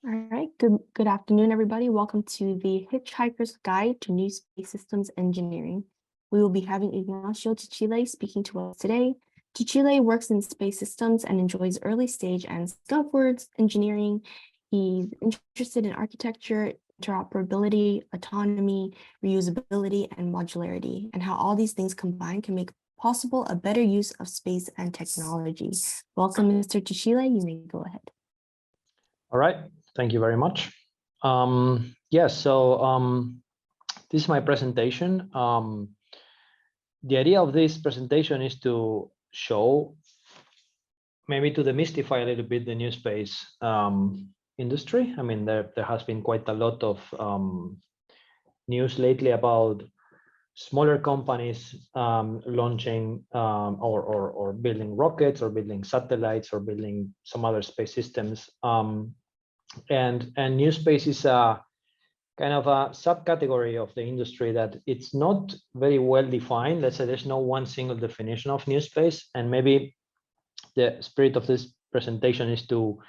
All right, good afternoon, everybody. Welcome to the Hitchhiker's Guide to New Space Systems Engineering. We will be having Ignacio Chichile speaking to us today. Chichile works in space systems and enjoys early stage and scaffolds engineering. He's interested in architecture, interoperability, autonomy, reusability, and modularity, and how all these things combined can make possible a better use of space and technology. Welcome, Mr. Chichile. You may go ahead. All right, thank you very much. This is my presentation. The idea of this presentation is to show, maybe to demystify a little bit the new space industry. I mean, there has been quite a lot of news lately about smaller companies launching or building rockets or building satellites or building some other space systems. And new space is a kind of a subcategory of the industry that it's not very well defined. Let's say there's no one single definition of new space, and maybe the spirit of this presentation is to,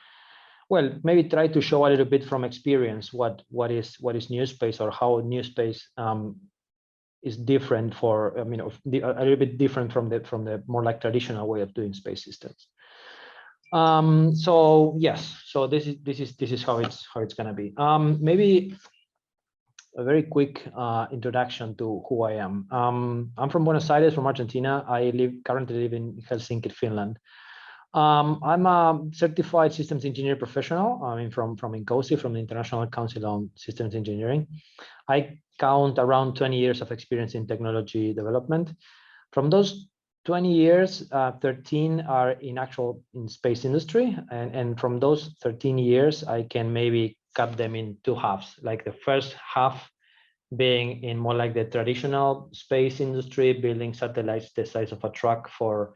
well, maybe try to show a little bit from experience what is new space, or how new space is different for, I mean, a little bit different from the more like traditional way of doing space systems. So yes, so this is how it's gonna be. Maybe a very quick introduction to who I am. I'm from Buenos Aires, from Argentina. I currently live in Helsinki, Finland. I'm a certified systems engineer professional. I mean, from INCOSE, from the International Council on Systems Engineering. I count around 20 years of experience in technology development. From those 20 years, 13 are in space industry, and from those 13 years, I can maybe cut them in two halves. Like the first half being in more like the traditional space industry, building satellites the size of a truck for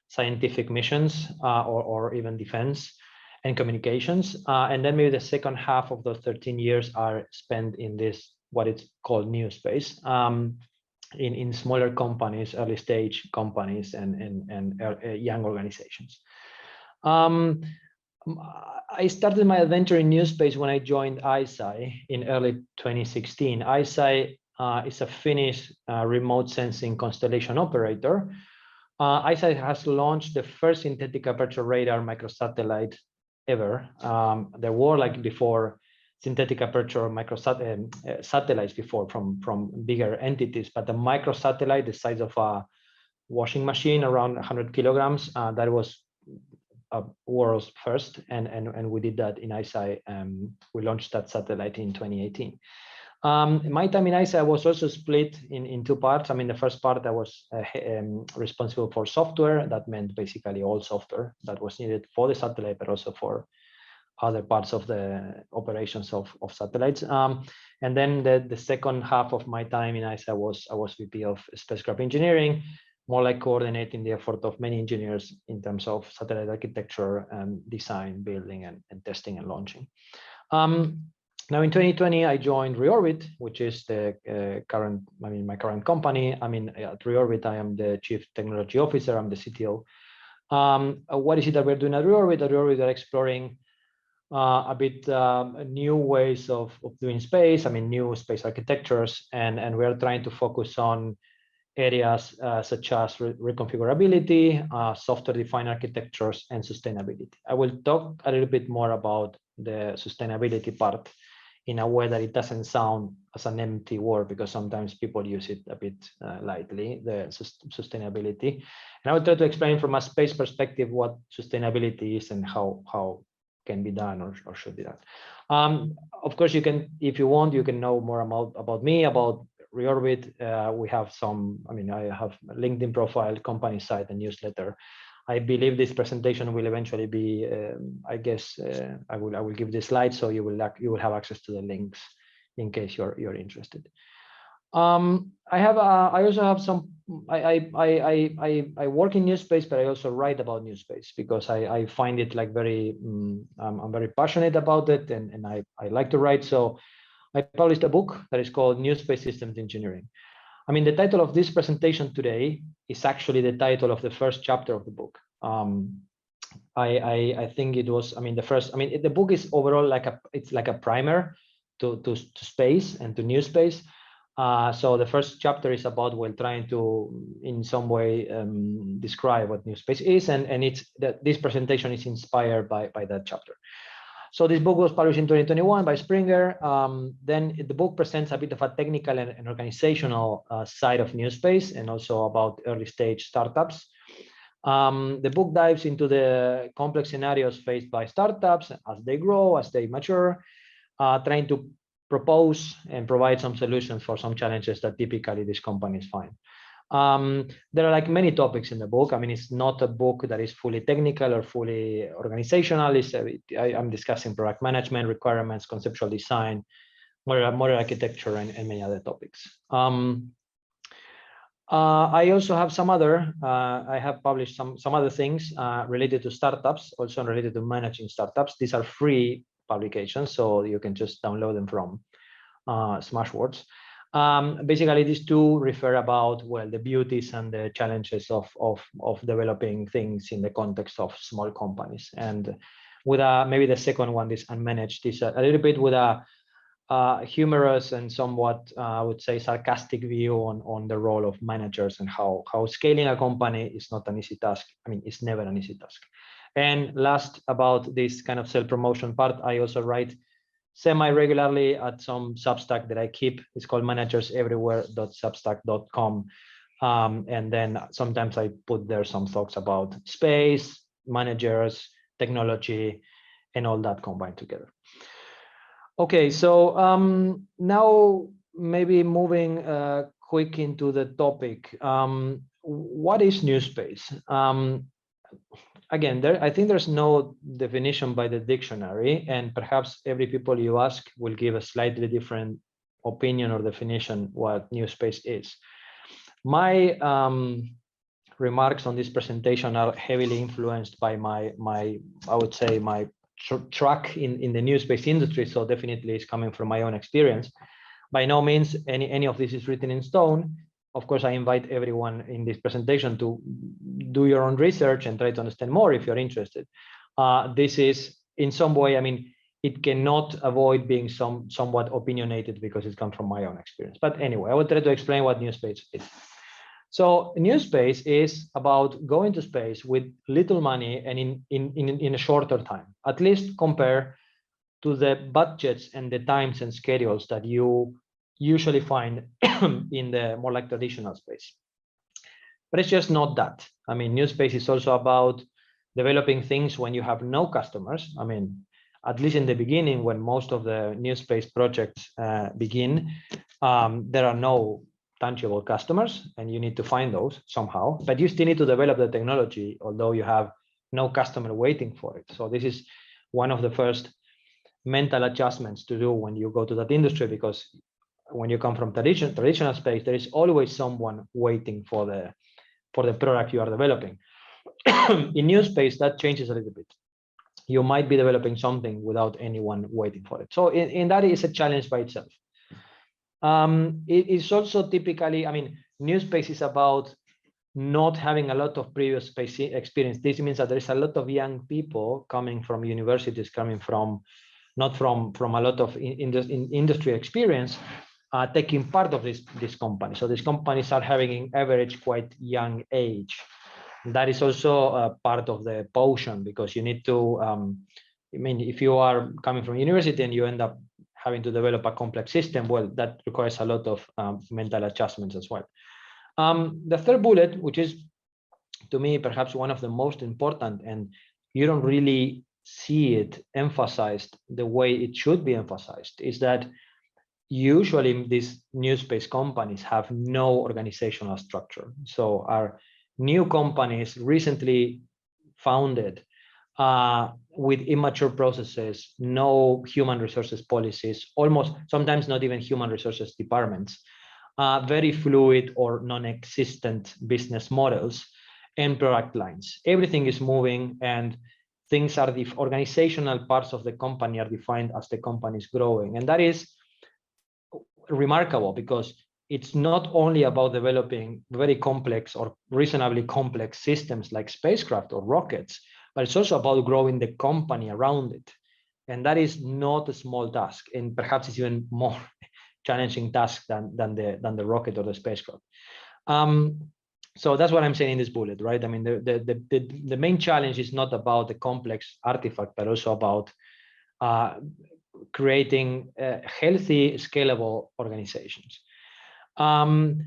scientific missions or even defense and communications. And then maybe the second half of those 13 years are spent in this, what it's called new space, in smaller companies, early stage companies, and young organizations. I started my adventure in new space when I joined ISAI in early 2016. ISAI is a Finnish remote sensing constellation operator. ISAI has launched the first synthetic aperture radar microsatellite ever. There were, like before, synthetic aperture satellites before from bigger entities, but the microsatellite the size of a washing machine, around 100 kilograms, that was world's first, and we did that in ISAI. We launched that satellite in 2018. My time in ISAI was also split in two parts. I mean, the first part, I was responsible for software. That meant basically all software that was needed for the satellite, but also for other parts of the operations of satellites. And then the second half of my time in ISAI I was VP of spacecraft engineering, more like coordinating the effort of many engineers in terms of satellite architecture and design, building, and testing and launching. Now in 2020, I joined Reorbit, which is the my current company. I mean, at Reorbit, I am the Chief Technology Officer. I'm the CTO. What is it that we're doing at Reorbit? At Reorbit, we're exploring a bit new ways of doing space. I mean, new space architectures, and we're trying to focus on areas such as reconfigurability, software-defined architectures, and sustainability. I will talk a little bit more about the sustainability part in a way that it doesn't sound as an empty word, because sometimes people use it a bit lightly, the sustainability. And I will try to explain from a space perspective what sustainability is and how can be done or should be done. Of course, you can, if you want, you can know more about me, about Reorbit. We have some, I mean, I have a LinkedIn profile, company site, and newsletter. I believe this presentation will eventually be, I guess, I will give the slides, so you will have access to the links in case you're interested. I also have some. I work in new space, but I also write about new space because I find it like very. I'm very passionate about it, and I like to write. So I published a book that is called New Space Systems Engineering. I mean, the title of this presentation today is actually the title of the first chapter of the book. I think it was, I mean, the first, I mean, the book is overall like it's like a primer to space and to new space. So the first chapter is about, well, trying to in some way describe what new space is, and it's that this presentation is inspired by that chapter. So this book was published in 2021 by Springer. Then the book presents a bit of a technical and organizational side of new space, and also about early stage startups. The book dives into the complex scenarios faced by startups as they grow, as they mature, trying to propose and provide some solutions for some challenges that typically these companies find. There are like many topics in the book. I mean, it's not a book that is fully technical or fully organizational. I'm discussing product management, requirements, conceptual design, model architecture, and many other topics. I also have some other, I have published some other things related to startups, also related to managing startups. These are free publications, so you can just download them from Smashwords. Basically, these two refer about, well, the beauties and the challenges of developing things in the context of small companies. And with maybe the second one, this unmanaged, is a little bit with a humorous and somewhat, I would say, sarcastic view on the role of managers and how scaling a company is not an easy task. I mean, it's never an easy task. And last, about this kind of self-promotion part, I also write semi-regularly at some Substack that I keep. It's called managerseverywhere.substack.com. And then sometimes I put there some thoughts about space, managers, technology, and all that combined together. Okay, so now maybe moving quick into the topic. What is NewSpace? Again, I think there's no definition by the dictionary, and perhaps every people you ask will give a slightly different opinion or definition what NewSpace is. My remarks on this presentation are heavily influenced by my I would say my track in the NewSpace industry, so definitely it's coming from my own experience. By no means any of this is written in stone. Of course, I invite everyone in this presentation to do your own research and try to understand more if you're interested. This is in some way, I mean, it cannot avoid being somewhat opinionated because it comes from my own experience. But anyway, I will try to explain what NewSpace is. So NewSpace is about going to space with little money and in a shorter time, at least compare to the budgets and the times and schedules that you usually find in the more like traditional space. But it's just not that. I mean, NewSpace is also about developing things when you have no customers. I mean, at least in the beginning, when most of the NewSpace projects begin, there are no tangible customers, and you need to find those somehow. But you still need to develop the technology, although you have no customer waiting for it. So this is one of the first mental adjustments to do when you go to that industry, because when you come from traditional space, there is always someone waiting for the product you are developing. In NewSpace, that changes a little bit. You might be developing something without anyone waiting for it. So in that is a challenge by itself. It is also typically, I mean, NewSpace is about not having a lot of previous space experience. This means that there is a lot of young people coming from universities, coming from not from a lot of industry experience, taking part of this company. So these companies are having an average quite young age. That is also part of the potion, because you need to, I mean, if you are coming from university and you end up having to develop a complex system, well, that requires a lot of mental adjustments as well. The third bullet, which is to me perhaps one of the most important, and you don't really see it emphasized the way it should be emphasized, is that usually these NewSpace companies have no organizational structure. So are new companies recently founded with immature processes, no human resources policies, almost sometimes not even human resources departments, very fluid or non-existent business models and product lines. Everything is moving, and things are the organizational parts of the company are defined as the company is growing. And that is remarkable, because it's not only about developing very complex or reasonably complex systems like spacecraft or rockets, but it's also about growing the company around it. And that is not a small task, and perhaps it's even more challenging task than the rocket or the spacecraft. So that's what I'm saying in this bullet, right? I mean, the main challenge is not about the complex artifact, but also about creating healthy, scalable organizations. And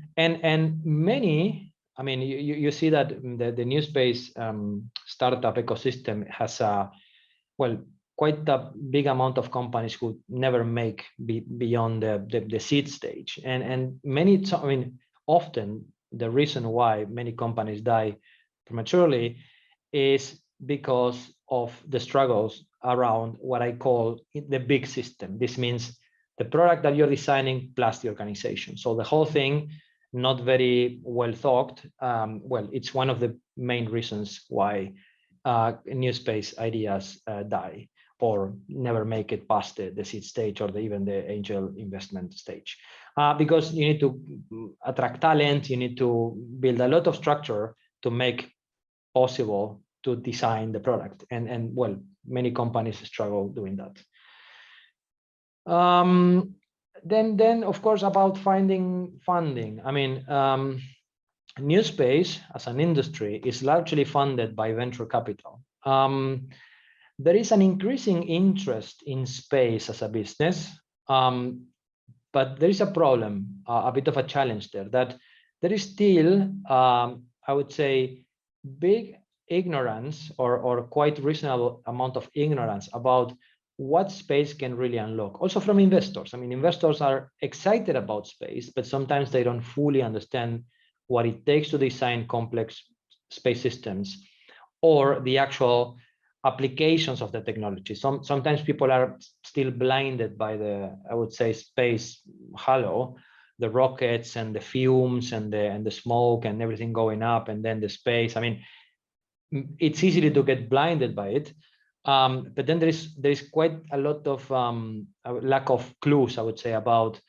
many, I mean, you see that the NewSpace startup ecosystem has quite a big amount of companies who never make beyond the seed stage, and many, I mean, often the reason why many companies die prematurely is because of the struggles around what I call the big system. This means the product that you're designing plus the organization. So the whole thing, not very well thought. Well, it's one of the main reasons why NewSpace ideas die or never make it past the seed stage or even the angel investment stage. Because you need to attract talent, you need to build a lot of structure to make possible to design the product. And well, many companies struggle doing that. Then of course, about finding funding. I mean, NewSpace as an industry is largely funded by venture capital. There is an increasing interest in space as a business, but there is a problem, a bit of a challenge there, that there is still, I would say, big ignorance or quite reasonable amount of ignorance about what space can really unlock, also from investors. I mean, investors are excited about space, but sometimes they don't fully understand what it takes to design complex space systems or the actual applications of the technology. Sometimes people are still blinded by the, I would say, space halo, the rockets and the fumes and the smoke and everything going up, and then the space. I mean, it's easy to get blinded by it. But then there is quite a lot of lack of clues, I would say, about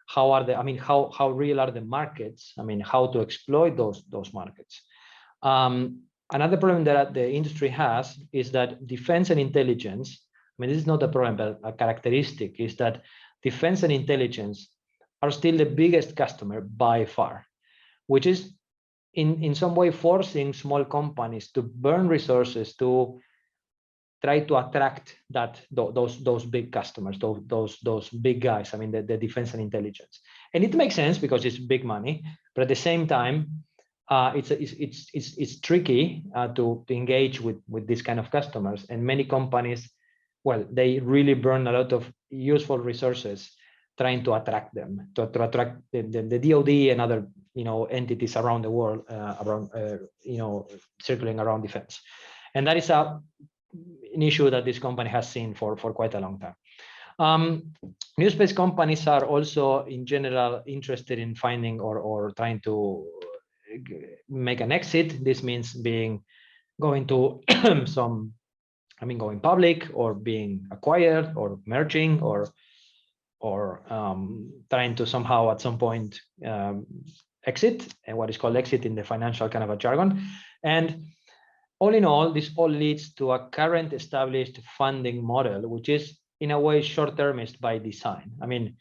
how are the, I mean, how real are the markets? I mean, how to exploit those markets. Another problem that the industry has is that defense and intelligence, I mean, this is not a problem, but a characteristic is that defense and intelligence are still the biggest customer by far, which is in some way forcing small companies to burn resources to try to attract those big customers, those big guys. I mean, the defense and intelligence, and it makes sense because it's big money, but at the same time, it's tricky to engage with these kind of customers, and many companies, well, they really burn a lot of useful resources trying to attract them, to attract the DoD and other entities around the world, circling around defense, and that is an issue that this company has seen for quite a long time. NewSpace companies are also in general interested in finding or trying to make an exit. This means going to going public or being acquired or merging or trying to somehow at some point exit, and what is called exit in the financial kind of a jargon. And all in all, this all leads to a current established funding model, which is in a way short-termist by design. I mean,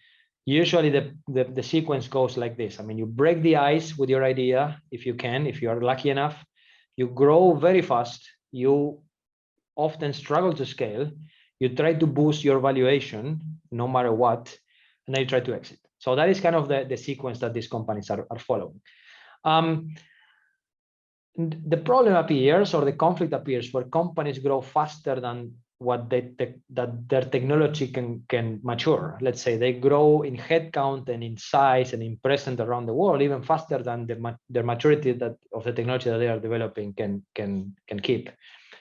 usually the sequence goes like this. I mean, you break the ice with your idea, if you are lucky enough. You grow very fast. You often struggle to scale. You try to boost your valuation no matter what, and then you try to exit. So that is kind of the sequence that these companies are following. The problem appears, or the conflict appears, where companies grow faster than what that their technology can mature. Let's say they grow in headcount and in size and in presence around the world even faster than the maturity of the technology that they are developing can keep.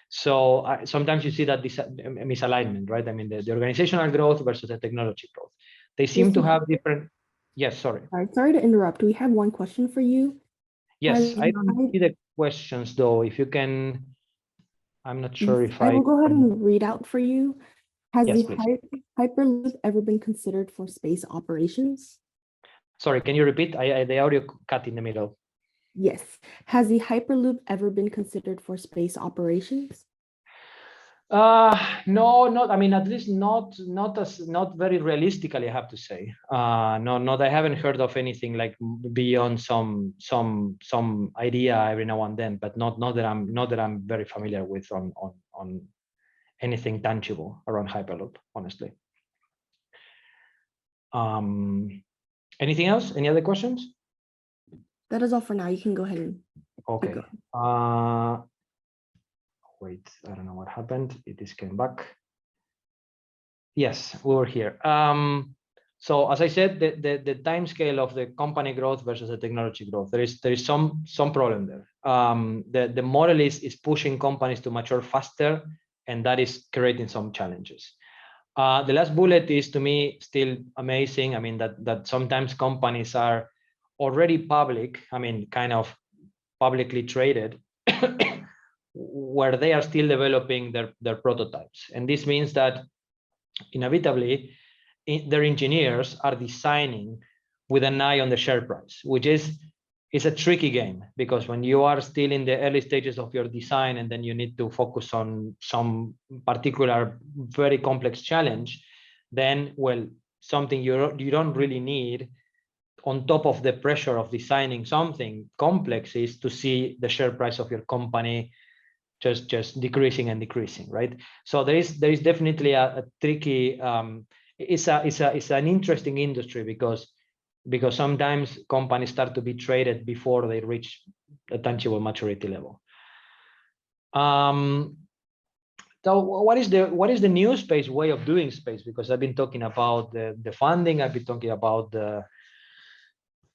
So sometimes you see that this misalignment, right? I mean, the organizational growth versus the technology growth. They seem to have different. Yes, sorry. Sorry to interrupt. We have one question for you. Yes, I don't see the questions though. If you can, I'm not sure if I will go ahead and read out for you. Has yes, the Hyperloop ever been considered for space operations? Sorry, can you repeat? The audio cut in the middle. Yes. Has the Hyperloop ever been considered for space operations? No, not. I mean, at least not very realistically. I have to say. No, I haven't heard of anything like beyond some idea every now and then, but not that I'm very familiar with on anything tangible around Hyperloop, honestly. Anything else? Any other questions? That is all for now. You can go ahead and Okay. Wait, I don't know what happened. It just came back. Yes, we were here. So as I said, the time scale of the company growth versus the technology growth, there is some problem there. The model is pushing companies to mature faster, and that is creating some challenges. The last bullet is, to me, still amazing. I mean, that sometimes companies are already public, I mean, kind of publicly traded, where they are still developing their prototypes. And this means that inevitably their engineers are designing with an eye on the share price, which is a tricky game, because when you are still in the early stages of your design and then you need to focus on some particular very complex challenge, then, well, something you don't really need on top of the pressure of designing something complex is to see the share price of your company just decreasing and decreasing, right? So there is definitely a tricky. It's an interesting industry because sometimes companies start to be traded before they reach a tangible maturity level. So what is the NewSpace way of doing space? Because I've been talking about the funding, I've been talking about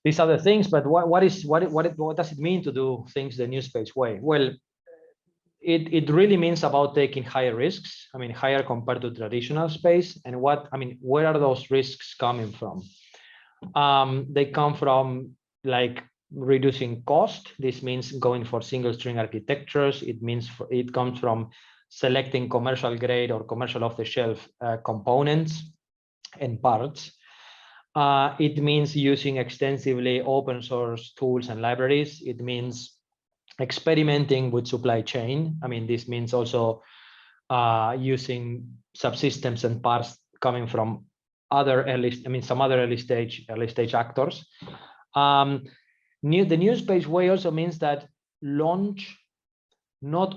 these other things, but what does it mean to do things the NewSpace way? Well, it really means about taking higher risks. I mean, higher compared to traditional space. And where are those risks coming from? They come from like reducing cost. This means going for single string architectures. It comes from selecting commercial grade or commercial off the shelf components and parts. It means using extensively open source tools and libraries. It means experimenting with supply chain. I mean, this means also using subsystems and parts coming from some other early stage actors. The NewSpace way also means that launch does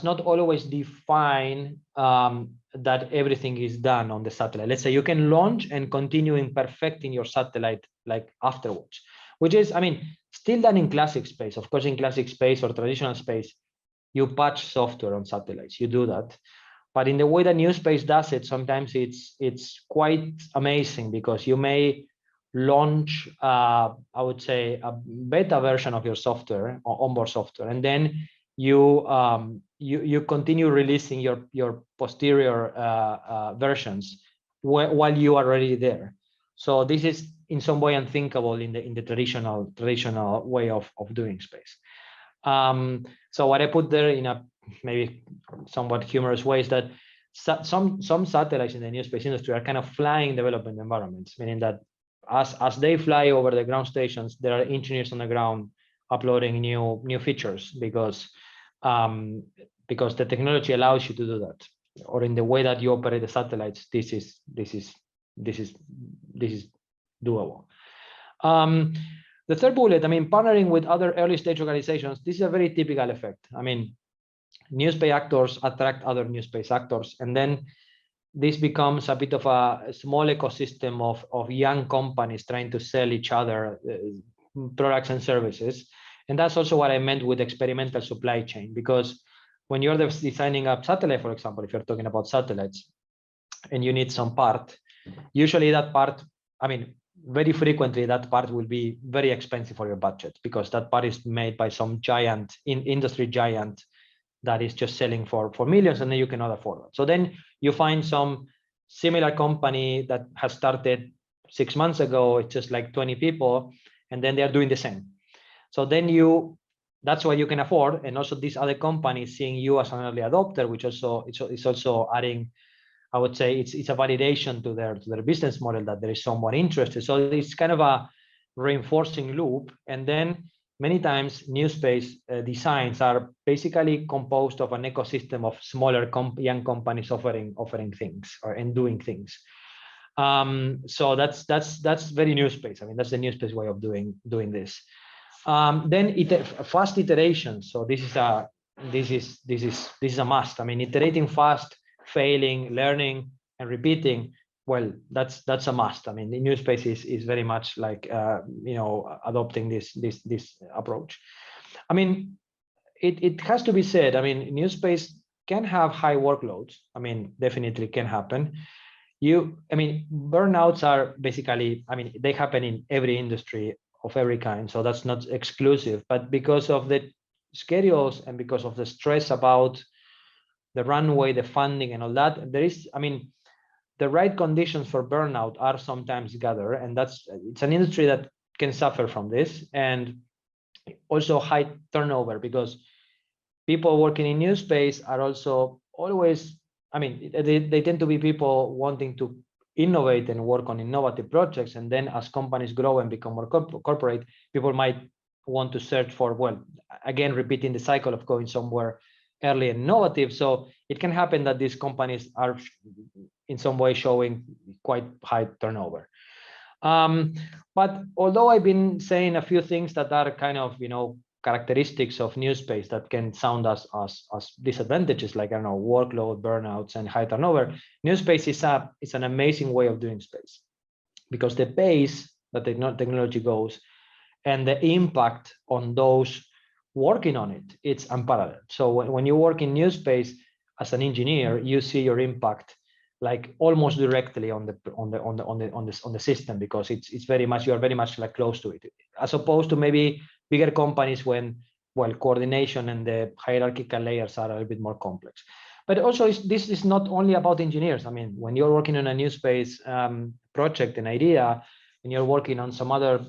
not always define that everything is done on the satellite. Let's say you can launch and continue perfecting your satellite like afterwards, which is, still done in classic space. Of course, in classic space or traditional space, you patch software on satellites, you do that. But in the way that NewSpace does it, sometimes it's quite amazing, because you may launch, I would say, a beta version of your software or onboard software, and then you continue releasing your posterior versions while you are already there. So this is in some way unthinkable in the traditional way of doing space. So what I put there in a maybe somewhat humorous way is that some satellites in the NewSpace industry are kind of flying development environments, meaning that as they fly over the ground stations, there are engineers on the ground uploading new features because the technology allows you to do that, or in the way that you operate the satellites, this is doable. The third bullet, partnering with other early stage organizations, this is a very typical effect. NewSpace actors attract other NewSpace actors, and then this becomes a bit of a small ecosystem of young companies trying to sell each other products and services. And that's also what I meant with experimental supply chain, because when you're designing a satellite, for example, if you're talking about satellites and you need some part, usually that part, very frequently that part will be very expensive for your budget, because that part is made by some industry giant that is just selling for millions, and then you cannot afford it. So then you find some similar company that has started 6 months ago, it's just like 20 people, and then they're doing the same. So then that's why you can afford, and also these other companies seeing you as an early adopter, which also it's also adding, I would say, it's a validation to their business model that there is someone interested. So it's kind of a reinforcing loop, and then many times NewSpace designs are basically composed of an ecosystem of smaller young companies offering things and doing things. So that's very NewSpace. I mean, that's the NewSpace way of doing this. Then fast iteration. So this is a must. I mean, iterating fast, failing, learning, and repeating. Well, that's a must. I mean, the NewSpace is very much like adopting this approach. I mean, it has to be said. I mean, NewSpace can have high workloads. I mean, definitely can happen. Burnouts are basically, they happen in every industry of every kind, so that's not exclusive. But because of the schedules and because of the stress about the runway, the funding, and all that, there is, the right conditions for burnout are sometimes gathered, and it's an industry that can suffer from this, and also high turnover, because people working in NewSpace are also always, they tend to be people wanting to innovate and work on innovative projects. And then as companies grow and become more corporate, people might want to search for, well, again, repeating the cycle of going somewhere early and innovative. So it can happen that these companies are in some way showing quite high turnover. But although I've been saying a few things that are kind of, characteristics of NewSpace that can sound as disadvantages, like, I don't know, workload, burnouts, and high turnover, NewSpace is an amazing way of doing space, because the pace that technology goes and the impact on those working on it, it's unparalleled. So when you work in NewSpace as an engineer, you see your impact like almost directly on the system, because it's very much, you are very much like close to it, as opposed to maybe bigger companies when, well, coordination and the hierarchical layers are a little bit more complex. But also, this is not only about engineers. I mean, when you're working on a NewSpace project, an idea, and you're working on some other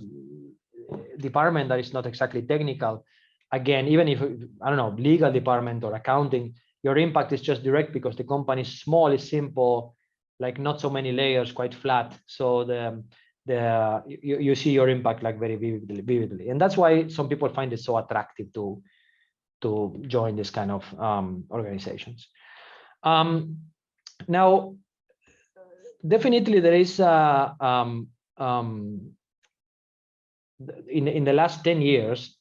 department that is not exactly technical, again, even if, I don't know, legal department or accounting, your impact is just direct because the company is small, is simple, like not so many layers, quite flat. So you see your impact like very vividly. And that's why some people find it so attractive to join this kind of organizations. Now, definitely there is in the last 10 years,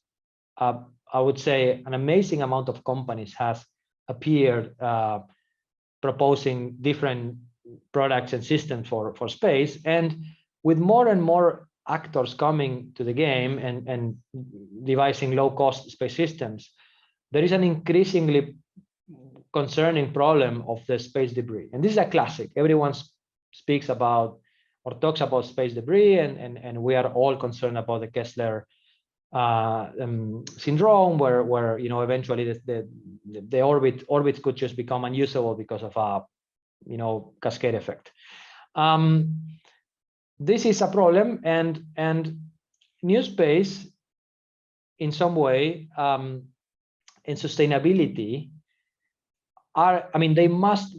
I would say an amazing amount of companies has appeared proposing different products and systems for space. And with more and more actors coming to the game and devising low-cost space systems, there is an increasingly concerning problem of the space debris. And this is a classic. Everyone speaks about or talks about space debris, and we are all concerned about the Kessler syndrome, where eventually the orbits could just become unusable because of a cascade effect. This is a problem, and NewSpace, in some way, and sustainability are, they must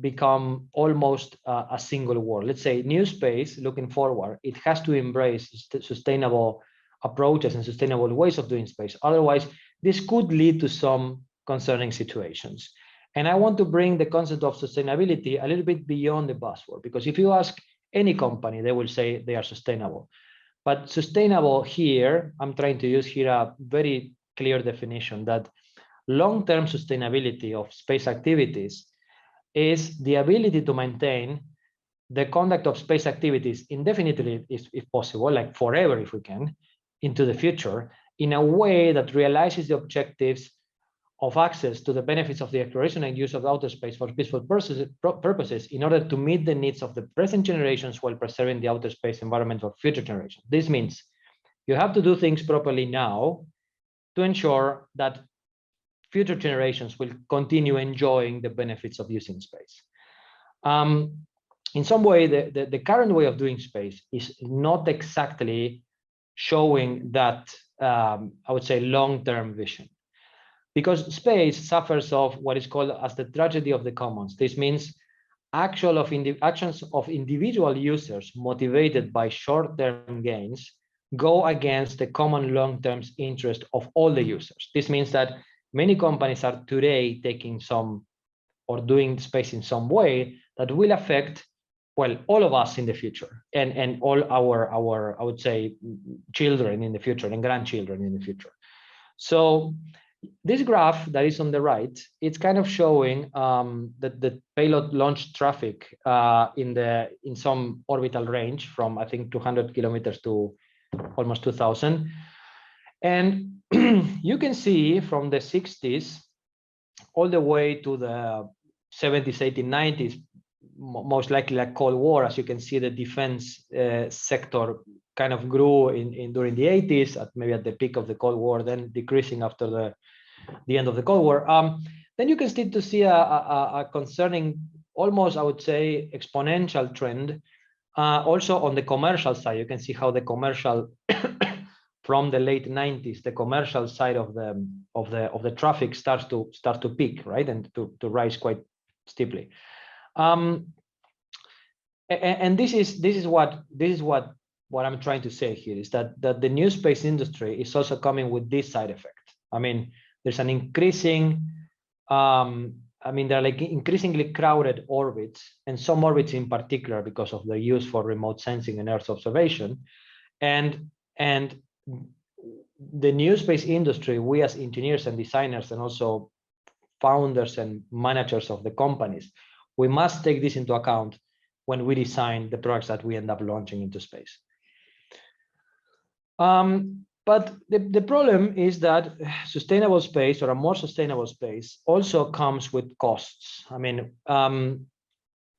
become almost a single word. Let's say NewSpace, looking forward, it has to embrace sustainable approaches and sustainable ways of doing space. Otherwise, this could lead to some concerning situations. And I want to bring the concept of sustainability a little bit beyond the buzzword, because if you ask any company, they will say they are sustainable. But sustainable here, I'm trying to use here a very clear definition that long-term sustainability of space activities is the ability to maintain the conduct of space activities indefinitely, if possible, like forever if we can, into the future, in a way that realizes the objectives of access to the benefits of the exploration and use of outer space for peaceful purposes in order to meet the needs of the present generations while preserving the outer space environment for future generations. This means you have to do things properly now to ensure that future generations will continue enjoying the benefits of using space. In some way, the current way of doing space is not exactly showing that, I would say, long-term vision. Because space suffers of what is called as the tragedy of the commons. This means actions of individual users motivated by short-term gains go against the common long-term interest of all the users. This means that many companies are today taking some or doing space in some way that will affect, well, all of us in the future, and all our I would say children in the future and grandchildren in the future. So this graph that is on the right, it's kind of showing that the payload launch traffic in some orbital range from, I think, 200 kilometers to almost 2000. And you can see from the 60s all the way to the 70s, 80s, 90s, most likely like Cold War. As you can see, the defense sector kind of grew during the 80s, maybe at the peak of the Cold War, then decreasing after the end of the Cold War. Then you can start to see a concerning, almost, I would say, exponential trend. Also on the commercial side, you can see how the commercial from the late 90s, the commercial side of the traffic starts to peak, right, and to rise quite steeply. And this is what I'm trying to say here, is that the new space industry is also coming with this side effect. I mean, there's an increasing, there are like increasingly crowded orbits, and some orbits in particular because of their use for remote sensing and Earth observation. And the new space industry, we as engineers and designers, and also founders and managers of the companies, we must take this into account when we design the products that we end up launching into space. But the problem is that sustainable space, or a more sustainable space, also comes with costs. I mean,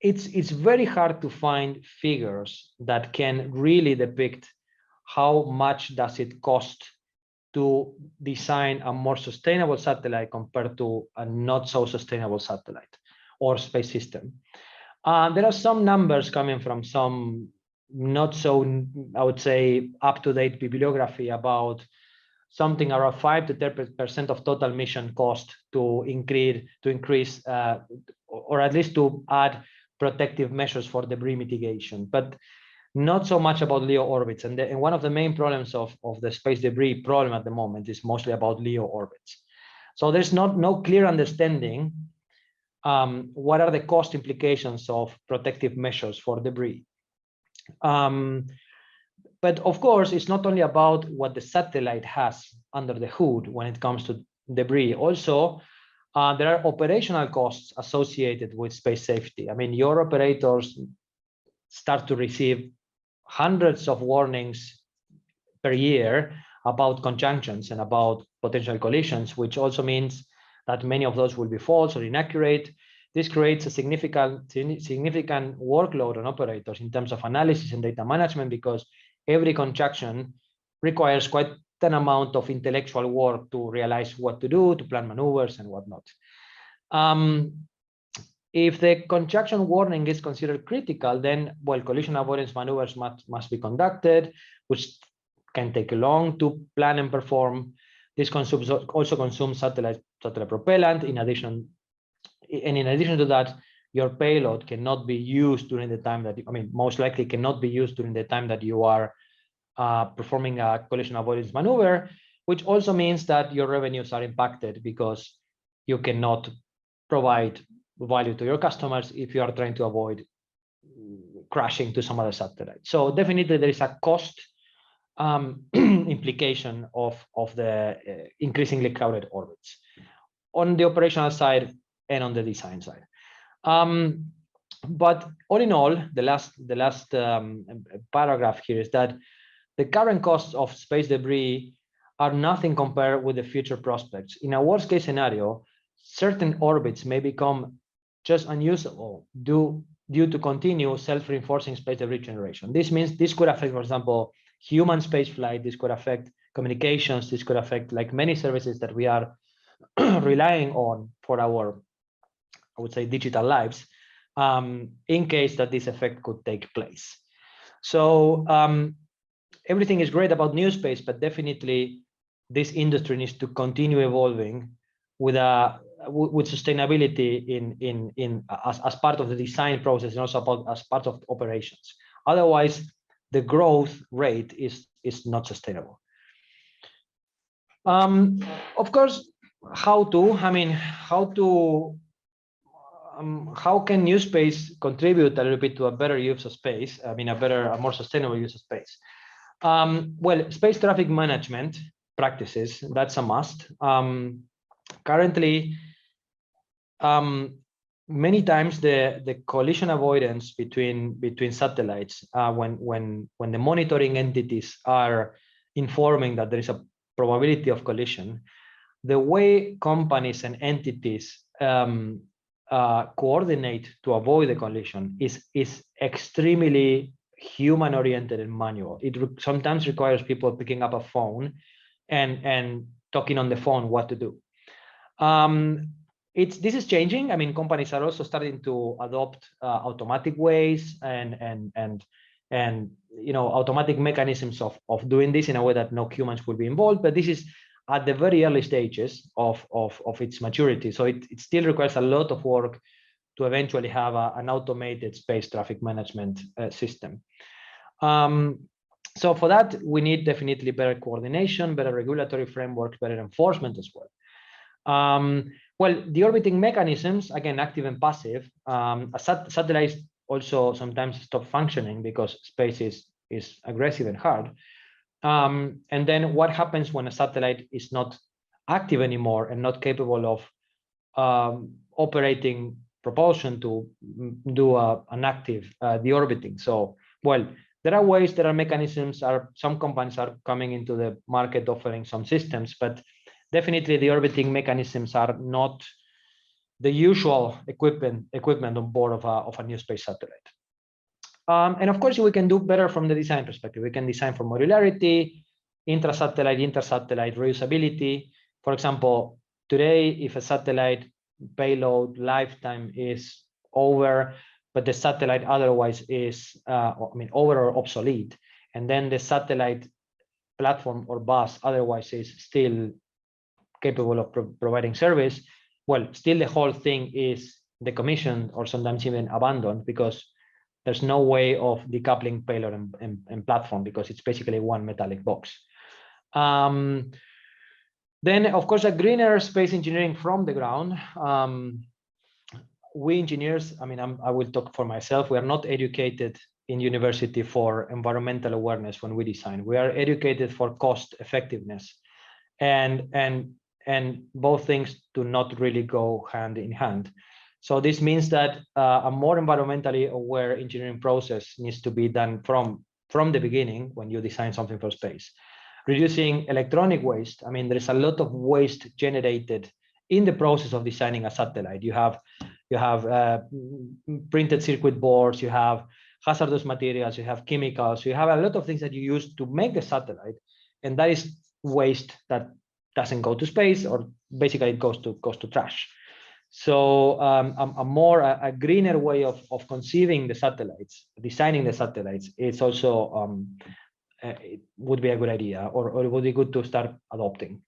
it's very hard to find figures that can really depict how much does it cost to design a more sustainable satellite compared to a not so sustainable satellite or space system. There are some numbers coming from some not so, I would say, up-to-date bibliography about something around 5 to 10% of total mission cost to increase, or at least to add protective measures for debris mitigation, but not so much about LEO orbits. And one of the main problems of the space debris problem at the moment is mostly about LEO orbits. So there's no clear understanding what are the cost implications of protective measures for debris. But of course, it's not only about what the satellite has under the hood when it comes to debris. Also, there are operational costs associated with space safety. I mean, your operators start to receive hundreds of warnings per year about conjunctions and about potential collisions, which also means that many of those will be false or inaccurate. This creates a significant workload on operators in terms of analysis and data management, because every conjunction requires quite an amount of intellectual work to realize what to do, to plan maneuvers and whatnot. If the conjunction warning is considered critical, then, well, collision avoidance maneuvers must be conducted, which can take long to plan and perform. This also consumes satellite propellant. In addition to that, your payload cannot be used during the time that, most likely cannot be used during the time that you are performing a collision avoidance maneuver, which also means that your revenues are impacted because you cannot provide value to your customers if you are trying to avoid crashing to some other satellite. So definitely there is a cost implication of the increasingly crowded orbits on the operational side and on the design side. But all in all, the last paragraph here is that the current costs of space debris are nothing compared with the future prospects. In a worst case scenario, certain orbits may become just unusable due to continue self-reinforcing space debris generation. This means this could affect, for example, human spaceflight. This could affect communications. This could affect like many services that we are relying on for our, I would say, digital lives, in case that this effect could take place. So everything is great about new space, but definitely this industry needs to continue evolving with sustainability as part of the design process and also as part of operations. Otherwise, the growth rate is not sustainable. Of course, how can NewSpace contribute a little bit to a better use of space? I mean, a more sustainable use of space. Well, space traffic management practices, that's a must. Currently, many times the collision avoidance between satellites, when the monitoring entities are informing that there is a probability of collision, the way companies and entities coordinate to avoid the collision is extremely human oriented and manual. It sometimes requires people picking up a phone and talking on the phone what to do. This is changing. I mean, companies are also starting to adopt automatic ways and automatic mechanisms of doing this in a way that no humans will be involved. But this is at the very early stages of its maturity. So it still requires a lot of work to eventually have an automated space traffic management system. So for that, we need definitely better coordination, better regulatory frameworks, better enforcement as well. Well, the orbiting mechanisms, again, active and passive, satellites also sometimes stop functioning because space is aggressive and hard. And then what happens when a satellite is not active anymore and not capable of operating propulsion to do an active deorbiting? So, well, there are ways, there are mechanisms, some companies are coming into the market offering some systems, but definitely the orbiting mechanisms are not the usual equipment on board of a NewSpace satellite. And of course, we can do better from the design perspective. We can design for modularity, intra-satellite, inter-satellite reusability. For example, today, if a satellite payload lifetime is over, but the satellite otherwise is over or obsolete, and then the satellite platform or bus otherwise is still capable of providing service, well, still the whole thing is decommissioned or sometimes even abandoned because there's no way of decoupling payload and platform because it's basically one metallic box. Then, of course, a greener space engineering from the ground. We engineers, I will talk for myself, we are not educated in university for environmental awareness when we design. We are educated for cost effectiveness. And both things do not really go hand in hand. So this means that a more environmentally aware engineering process needs to be done from the beginning when you design something for space. Reducing electronic waste. There is a lot of waste generated in the process of designing a satellite. You have printed circuit boards, you have hazardous materials, you have chemicals, you have a lot of things that you use to make the satellite, and that is waste that doesn't go to space, or basically it goes to trash. So a greener way of conceiving the satellites, designing the satellites, it's also it would be a good idea, or it would be good to start adopting.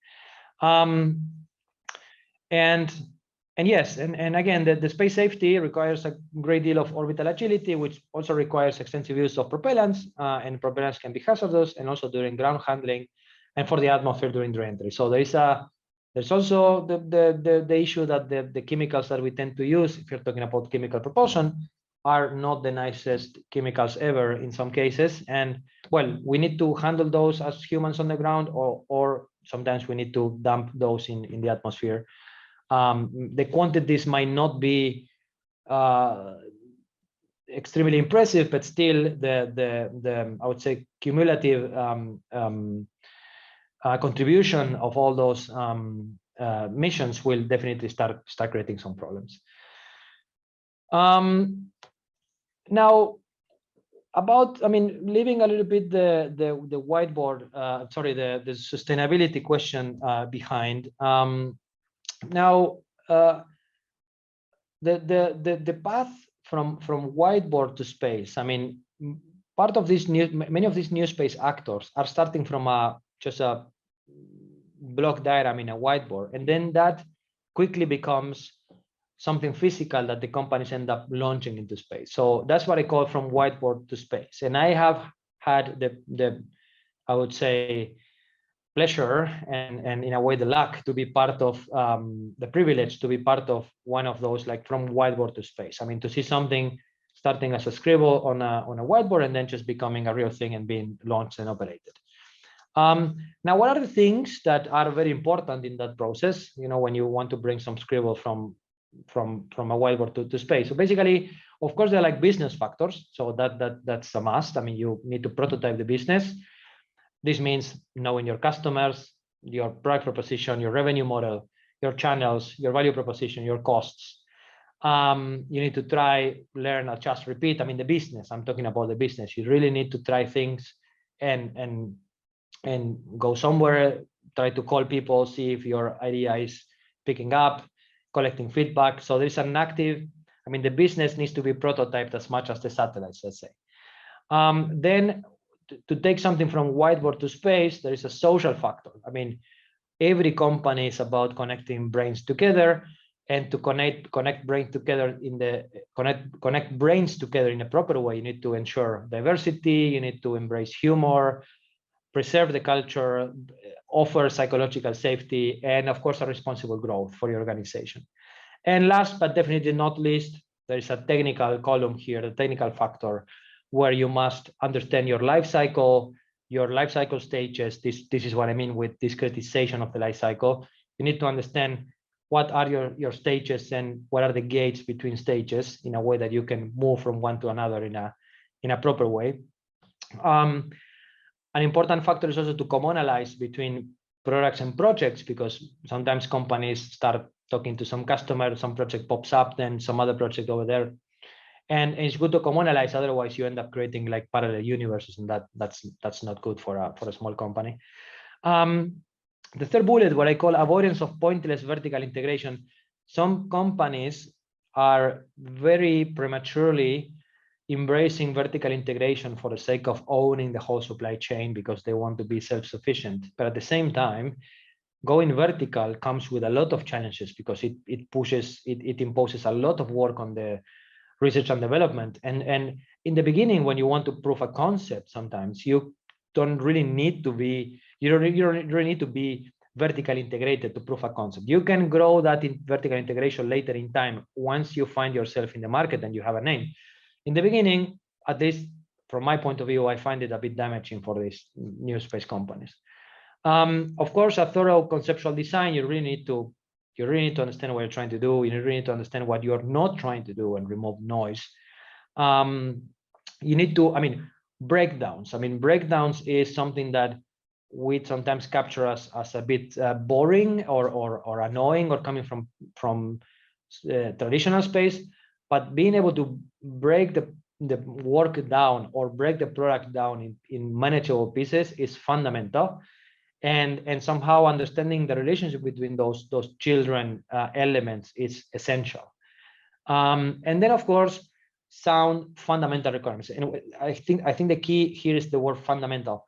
And yes, and again, the space safety requires a great deal of orbital agility, which also requires extensive use of propellants, and propellants can be hazardous, and also during ground handling, and for the atmosphere during the entry. So there's also the issue that the chemicals that we tend to use, if you're talking about chemical propulsion, are not the nicest chemicals ever in some cases. And well, we need to handle those as humans on the ground, or sometimes we need to dump those in the atmosphere. The quantities might not be extremely impressive, but still the I would say cumulative contribution of all those missions will definitely start creating some problems. Now, about leaving a little bit the whiteboard, the sustainability question behind. Now, the path from whiteboard to space. Part of this many of these new space actors are starting from just a block diagram in a whiteboard, and then that quickly becomes something physical that the companies end up launching into space. So that's what I call from whiteboard to space. And I have had the I would say pleasure and in a way the luck to be part of the privilege to be part of one of those, like from whiteboard to space. I mean, to see something starting as a scribble on a whiteboard and then just becoming a real thing and being launched and operated. Now, what are the things that are very important in that process? You know, when you want to bring some scribble from a whiteboard to space. So basically, of course, they're like business factors. So that's a must. I mean, you need to prototype the business. This means knowing your customers, your product proposition, your revenue model, your channels, your value proposition, your costs. You need to try, learn, adjust, repeat. I mean, the business. I'm talking about the business. You really need to try things and go somewhere. Try to call people, see if your idea is picking up, collecting feedback. So there's an active. I mean, the business needs to be prototyped as much as the satellites, let's say. Then to take something from whiteboard to space, there is a social factor. I mean, every company is about connecting brains together, and to connect brains together connect brains together in a proper way. You need to ensure diversity. You need to embrace humor, preserve the culture, offer psychological safety, and of course, a responsible growth for your organization. And last but definitely not least, there is a technical column here, the technical factor, where you must understand your life cycle stages. This is what I mean with discretization of the life cycle. You need to understand what are your stages and what are the gates between stages in a way that you can move from one to another in a proper way. An important factor is also to commonalize between products and projects, because sometimes companies start talking to some customer, some project pops up, then some other project over there. And it's good to commonalize, otherwise you end up creating like parallel universes, and that's not good for a small company. The third bullet, what I call avoidance of pointless vertical integration. Some companies are very prematurely embracing vertical integration for the sake of owning the whole supply chain because they want to be self-sufficient. But at the same time, going vertical comes with a lot of challenges because it imposes a lot of work on the research and development. And in the beginning, when you want to prove a concept, sometimes you don't really need to be, you don't really need to be vertically integrated to prove a concept. You can grow that in vertical integration later in time once you find yourself in the market and you have a name. In the beginning, at least from my point of view, I find it a bit damaging for these new space companies. Of course, a thorough conceptual design, you really need to understand what you're trying to do. You really need to understand what you're not trying to do and remove noise. You need to, breakdowns. Breakdowns is something that we sometimes capture as a bit boring or annoying or coming from traditional space, but being able to break the work down or break the product down in manageable pieces is fundamental. And somehow understanding the relationship between those children elements is essential. And then, of course, sound fundamental requirements. And I think the key here is the word fundamental.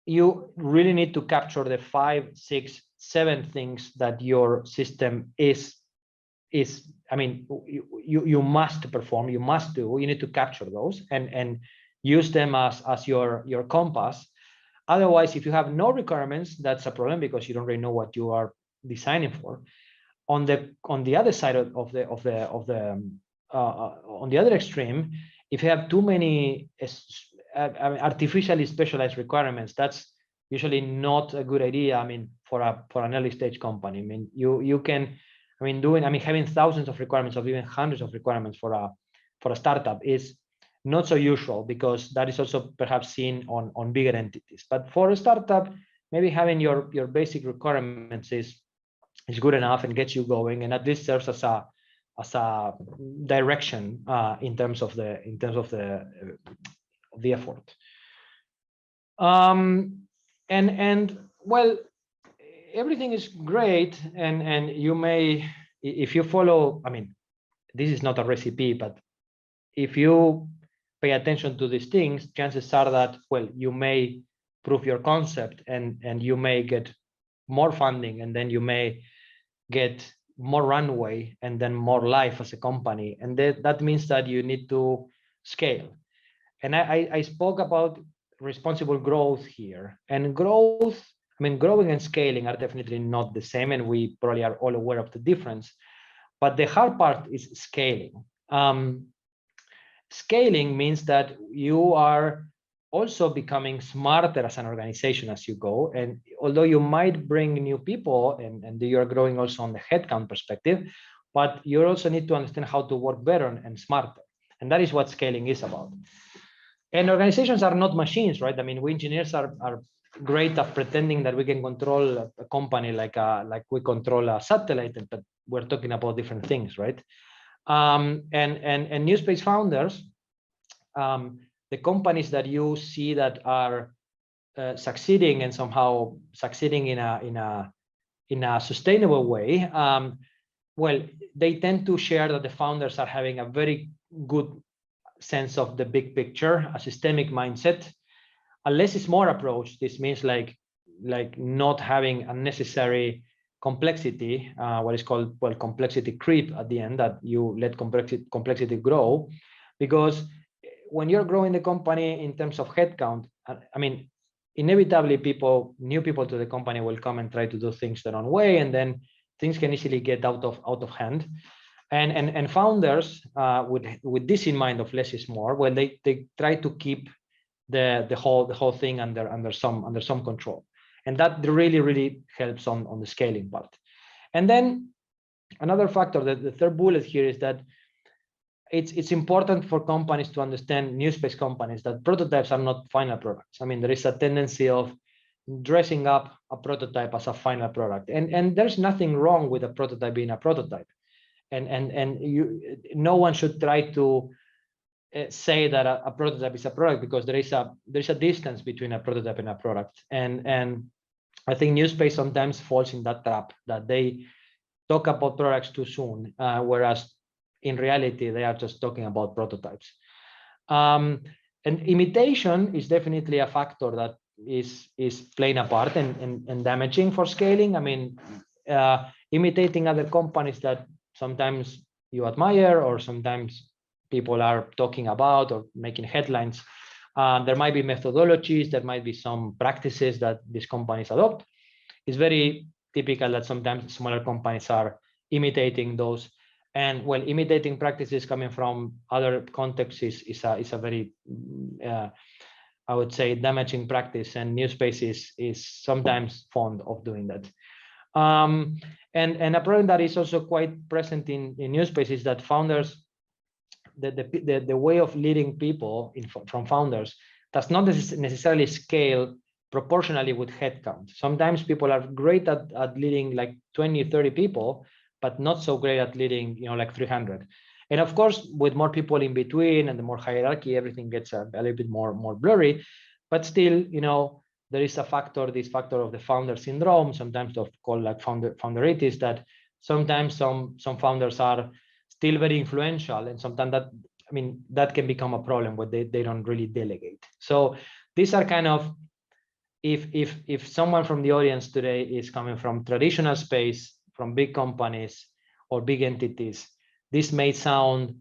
You really need to capture the 5, 6, 7 things that your system is. You must perform. You must do. You need to capture those and use them as your compass. Otherwise, if you have no requirements, that's a problem because you don't really know what you are designing for. On the other side on the other extreme, if you have too many artificially specialized requirements, that's usually not a good idea. For an early stage company, you can, having thousands of requirements or even hundreds of requirements for a startup is not so usual, because that is also perhaps seen on bigger entities. But for a startup, maybe having your basic requirements is good enough and gets you going, and at least serves as a direction in terms of the effort. And well, everything is great, and you may, if you follow, this is not a recipe, but if you pay attention to these things, chances are that, well, you may prove your concept and you may get more funding, and then you may get more runway and then more life as a company. And that means that you need to scale. and I spoke about responsible growth here, and growth, I mean, growing and scaling are definitely not the same, and we probably are all aware of the difference. But the hard part is scaling. Scaling means that you are also becoming smarter as an organization as you go. And although you might bring new people and you are growing also on the headcount perspective, but you also need to understand how to work better and smarter. And that is what scaling is about. And organizations are not machines, right? I mean, we engineers are great at pretending that we can control a company like we control a satellite, but we're talking about different things, right? And NewSpace founders, the companies that you see that are succeeding and somehow succeeding in a sustainable way, well, they tend to share that the founders are having a very good sense of the big picture, a systemic mindset, a less is more approach. This means like not having unnecessary complexity, what is called, well, complexity creep at the end, that you let complexity grow. Because when you're growing the company in terms of headcount, I mean, inevitably new people to the company will come and try to do things their own way, and then things can easily get out of hand. And founders, with this in mind of less is more, well, they try to keep the whole thing under some control, and that really helps on the scaling part. And then another factor, the third bullet here, is that it's important for companies to understand, NewSpace companies, that prototypes are not final products. I mean, there is a tendency of dressing up a prototype as a final product, and there's nothing wrong with a prototype being a prototype, and no one should try to say that a prototype is a product, because there's a distance between a prototype and a product, and I think NewSpace sometimes falls in that trap, that they talk about products too soon, whereas in reality they are just talking about prototypes. And imitation is definitely a factor that is playing a part and damaging for scaling. I mean, imitating other companies that sometimes you admire, or sometimes people are talking about or making headlines. There might be methodologies, there might be some practices that these companies adopt. It's very typical that sometimes smaller companies are imitating those. And well, imitating practices coming from other contexts is a very, I would say, damaging practice, and NewSpace is sometimes fond of doing that. And a problem that is also quite present in NewSpace is that founders, the way of leading people from founders does not necessarily scale proportionally with headcount. Sometimes people are great at leading like 20, 30 people, but not so great at leading, like 300. And of course, with more people in between and the more hierarchy, everything gets a little bit more blurry. But still, there is this factor of the founder syndrome, sometimes called like founderitis, that sometimes some founders are still very influential, and sometimes that can become a problem where they don't really delegate. So these are kind of, if someone from the audience today is coming from traditional space, from big companies or big entities, this may sound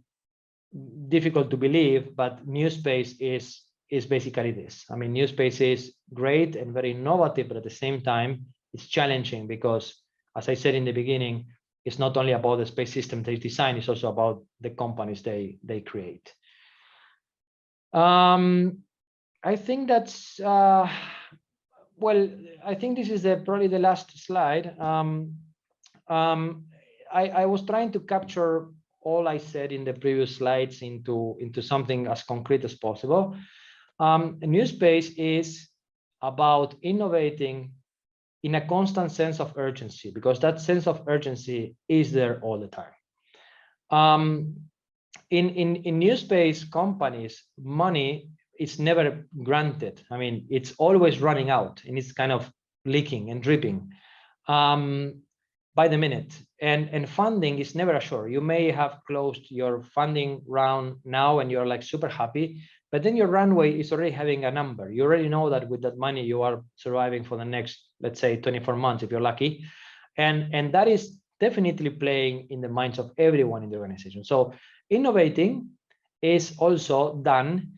difficult to believe, but NewSpace is basically this. I mean, NewSpace is great and very innovative, but at the same time, it's challenging, because, as I said in the beginning, it's not only about the space system they design, it's also about the companies they create. I think that's, well, I think this is probably the last slide. I was trying to capture all I said in the previous slides into something as concrete as possible. NewSpace is about innovating in a constant sense of urgency, because that sense of urgency is there all the time. In NewSpace companies, money is never granted. I mean, it's always running out, and it's kind of leaking and dripping by the minute. And funding is never assured. You may have closed your funding round now and you're like super happy, but then your runway is already having a number. You already know that with that money you are surviving for the next, let's say, 24 months if you're lucky. And that is definitely playing in the minds of everyone in the organization. So innovating is also done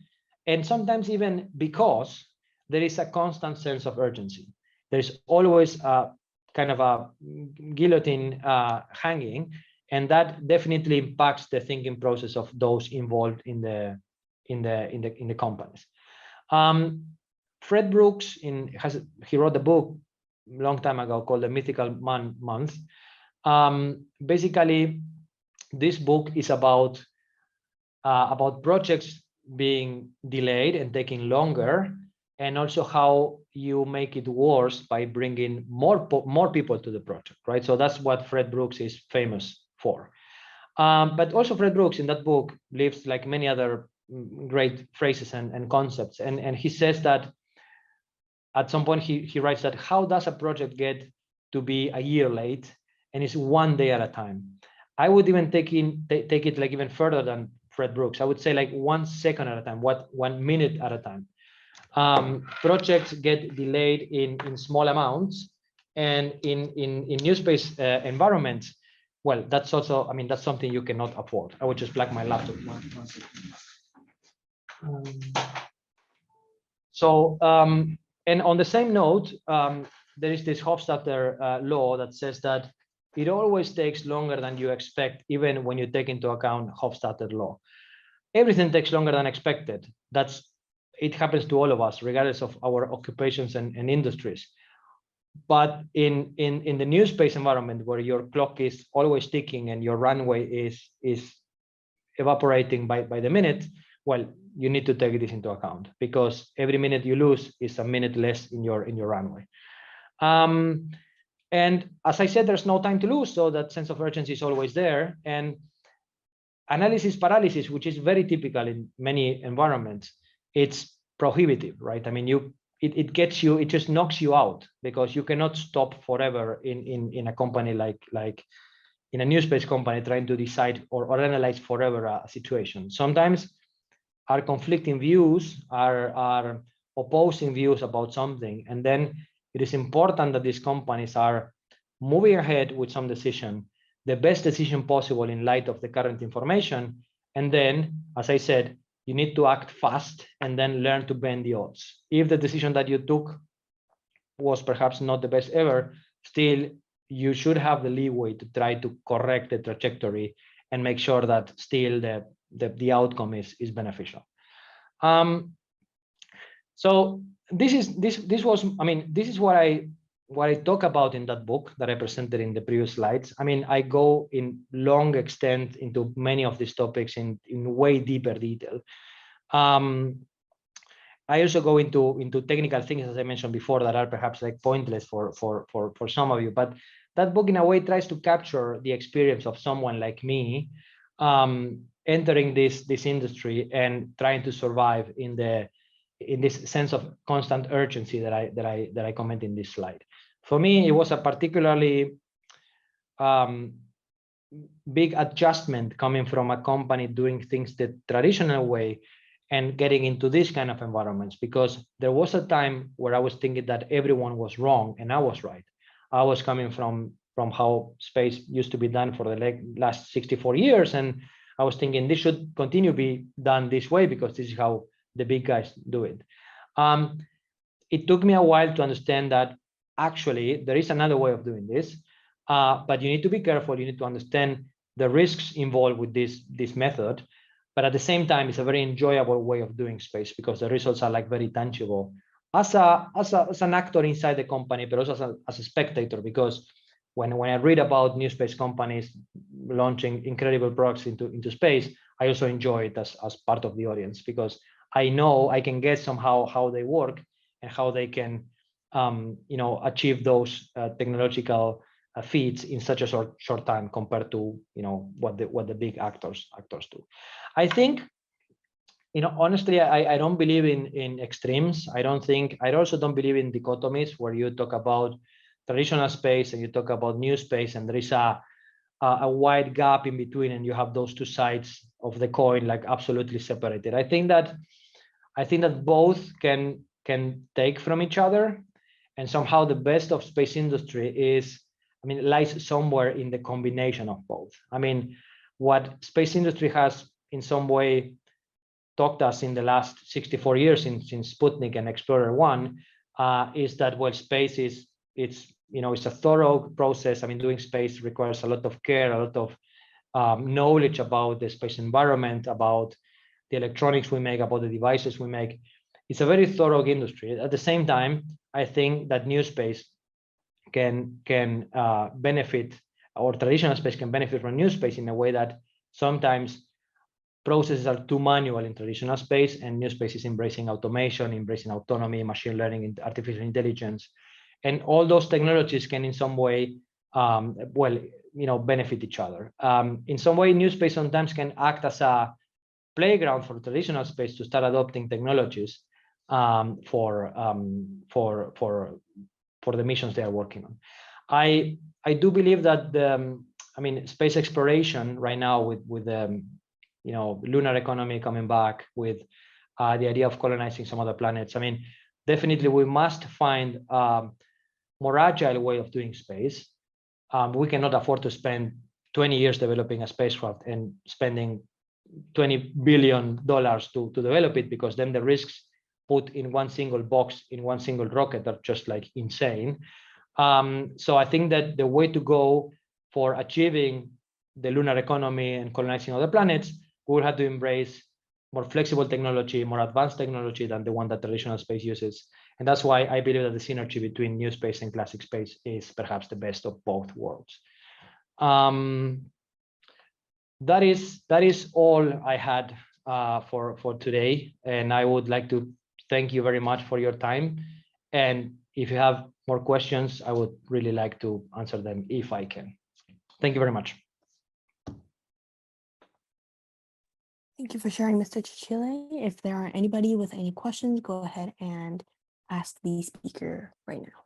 And sometimes even because there is a constant sense of urgency. There's always a kind of a guillotine hanging, and that definitely impacts the thinking process of those involved in the companies. Fred Brooks he wrote a book a long time ago called The Mythical Man Month. Basically, this book is about projects being delayed and taking longer, and also how you make it worse by bringing more people to the project, right? So that's what Fred Brooks is famous for. But also Fred Brooks in that book lives like many other great phrases and concepts, and he says that at some point he writes that how does a project get to be a year late, and it's one day at a time. I would even take it like even further than Fred Brooks. I would say like 1 second at a time, 1 minute at a time. Projects get delayed in small amounts, and in NewSpace environments, well, that's also, I mean, that's something you cannot afford. I would just plug my laptop. And on the same note, there is this Hofstadter law that says that it always takes longer than you expect, even when you take into account Hofstadter law. Everything takes longer than expected. It happens to all of us, regardless of our occupations and industries. But in the NewSpace environment, where your clock is always ticking and your runway is evaporating by the minute, well, you need to take this into account, because every minute you lose is a minute less in your runway. And as I said, there's no time to lose, so that sense of urgency is always there. And analysis paralysis, which is very typical in many environments, it's prohibitive, right? I mean, it gets you, it just knocks you out, because you cannot stop forever in a company like in a NewSpace company trying to decide or analyze forever a situation. Sometimes our conflicting views are opposing views about something, and then it is important that these companies are moving ahead with some decision, the best decision possible in light of the current information. And then, as I said, you need to act fast and then learn to bend the odds. If the decision that you took was perhaps not the best ever, still you should have the leeway to try to correct the trajectory and make sure that still the outcome is beneficial. So this is what I talk about in that book that I presented in the previous slides. I mean, I go in long extent into many of these topics in way deeper detail. I also go into technical things, as I mentioned before, that are perhaps like pointless for some of you. But that book, in a way, tries to capture the experience of someone like me, entering this industry and trying to survive in this sense of constant urgency that I comment in this slide. For me, it was a particularly big adjustment coming from a company doing things the traditional way and getting into this kind of environments, because there was a time where I was thinking that everyone was wrong and I was right. I was coming from how space used to be done for the last 64 years, and I was thinking this should continue to be done this way because this is how the big guys do it. It took me a while to understand that actually there is another way of doing this, but you need to be careful. You need to understand the risks involved with this method. But at the same time, it's a very enjoyable way of doing space because the results are like very tangible as an actor inside the company, but also as a spectator. Because when I read about NewSpace companies launching incredible products into space, I also enjoy it as part of the audience, because I know I can guess somehow how they work and how they can achieve those technological feats in such a short time compared to what the big actors do. I think, honestly, I don't believe in extremes. I also don't believe in dichotomies where you talk about traditional space and you talk about new space, and there is a wide gap in between, and you have those two sides of the coin like absolutely separated. I think that both can take from each other, and somehow the best of space industry lies somewhere in the combination of both. I mean, what space industry has in some way taught us in the last 64 years since Sputnik and Explorer 1 is that, well, space is it's a thorough process. I mean, doing space requires a lot of care, a lot of knowledge about the space environment, about the electronics we make, about the devices we make. It's a very thorough industry. At the same time, I think that new space can benefit, or traditional space can benefit from new space in a way that sometimes processes are too manual in traditional space, and new space is embracing automation, embracing autonomy, machine learning, artificial intelligence, and all those technologies can in some way, benefit each other. In some way, new space sometimes can act as a playground for traditional space to start adopting technologies for the missions they are working on. I do believe that space exploration right now with lunar economy coming back, with the idea of colonizing some other planets. I mean, definitely we must find a more agile way of doing space. We cannot afford to spend 20 years developing a spacecraft and spending $20 billion to develop it, because then the risks put in one single box in one single rocket are just like insane. So I think that the way to go for achieving the lunar economy and colonizing other planets, we will have to embrace more flexible technology, more advanced technology than the one that traditional space uses. And that's why I believe that the synergy between new space and classic space is perhaps the best of both worlds. That is all I had for today. And I would like to thank you very much for your time. And if you have more questions, I would really like to answer them if I can. Thank you very much. Thank you for sharing, Mr. Chichile. If there are anybody with any questions, go ahead and ask the speaker right now.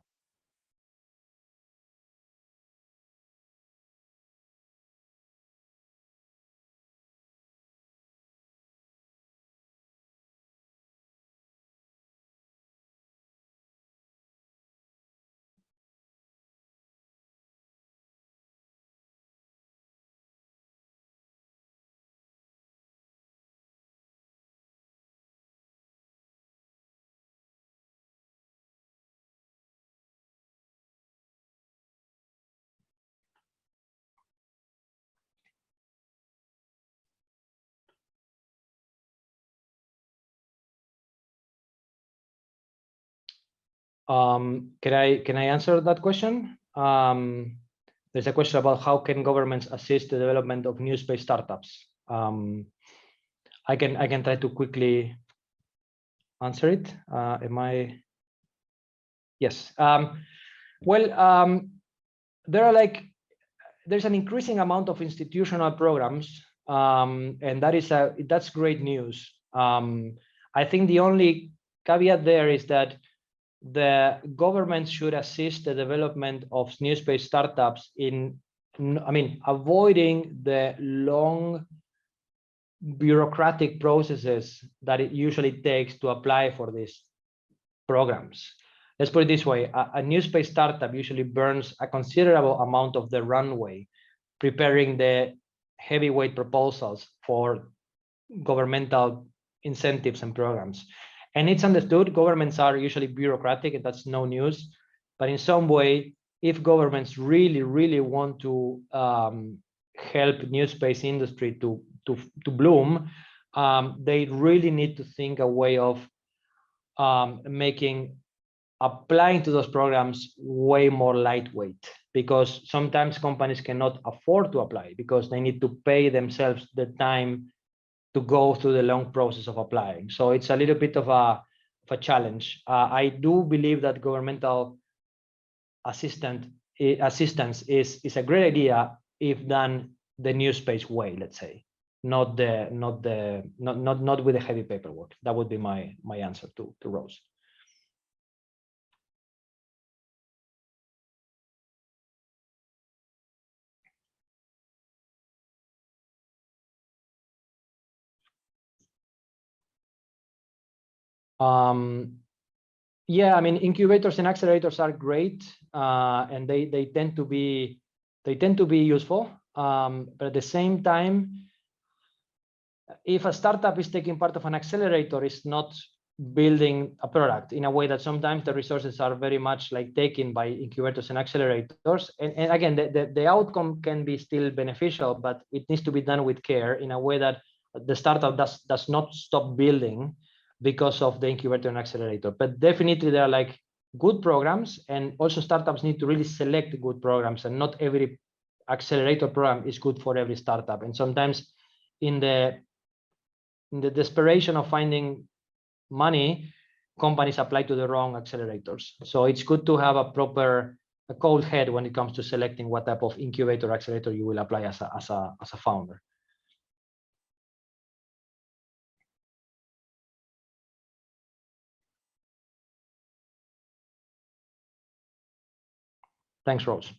Can I answer that question? There's a question about how can governments assist the development of new space startups. I can try to quickly answer it. Yes. There's an increasing amount of institutional programs, and that's great news. I think the only caveat there is that the government should assist the development of new space startups in, avoiding the long bureaucratic processes that it usually takes to apply for these programs. Let's put it this way: a new space startup usually burns a considerable amount of the runway preparing the heavyweight proposals for governmental incentives and programs. And it's understood governments are usually bureaucratic, and that's no news. But in some way, if governments really, really want to help new space industry to bloom, they really need to think a way of making applying to those programs way more lightweight, because sometimes companies cannot afford to apply because they need to pay themselves the time to go through the long process of applying. So it's a little bit of a challenge. I do believe that governmental assistance is a great idea if done the NewSpace way, let's say, not with the heavy paperwork. That would be my answer to Rose. Yeah, I mean, incubators and accelerators are great, and they tend to be useful. But at the same time, if a startup is taking part of an accelerator, it's not building a product in a way that sometimes the resources are very much like taken by incubators and accelerators. And again, the outcome can be still beneficial, but it needs to be done with care in a way that the startup does not stop building because of the incubator and accelerator. But definitely there are like good programs, and also startups need to really select good programs, and not every accelerator program is good for every startup. And sometimes in the desperation of finding money, companies apply to the wrong accelerators. So it's good to have a cold head when it comes to selecting what type of incubator accelerator you will apply as a founder. Thanks, Rose.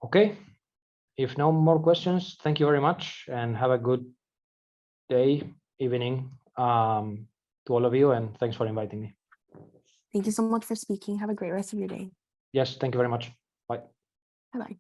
Okay, if no more questions, thank you very much, and have a good day, evening, to all of you, and thanks for inviting me. Thank you so much for speaking. Have a great rest of your day. Yes, thank you very much. Bye. Bye-bye.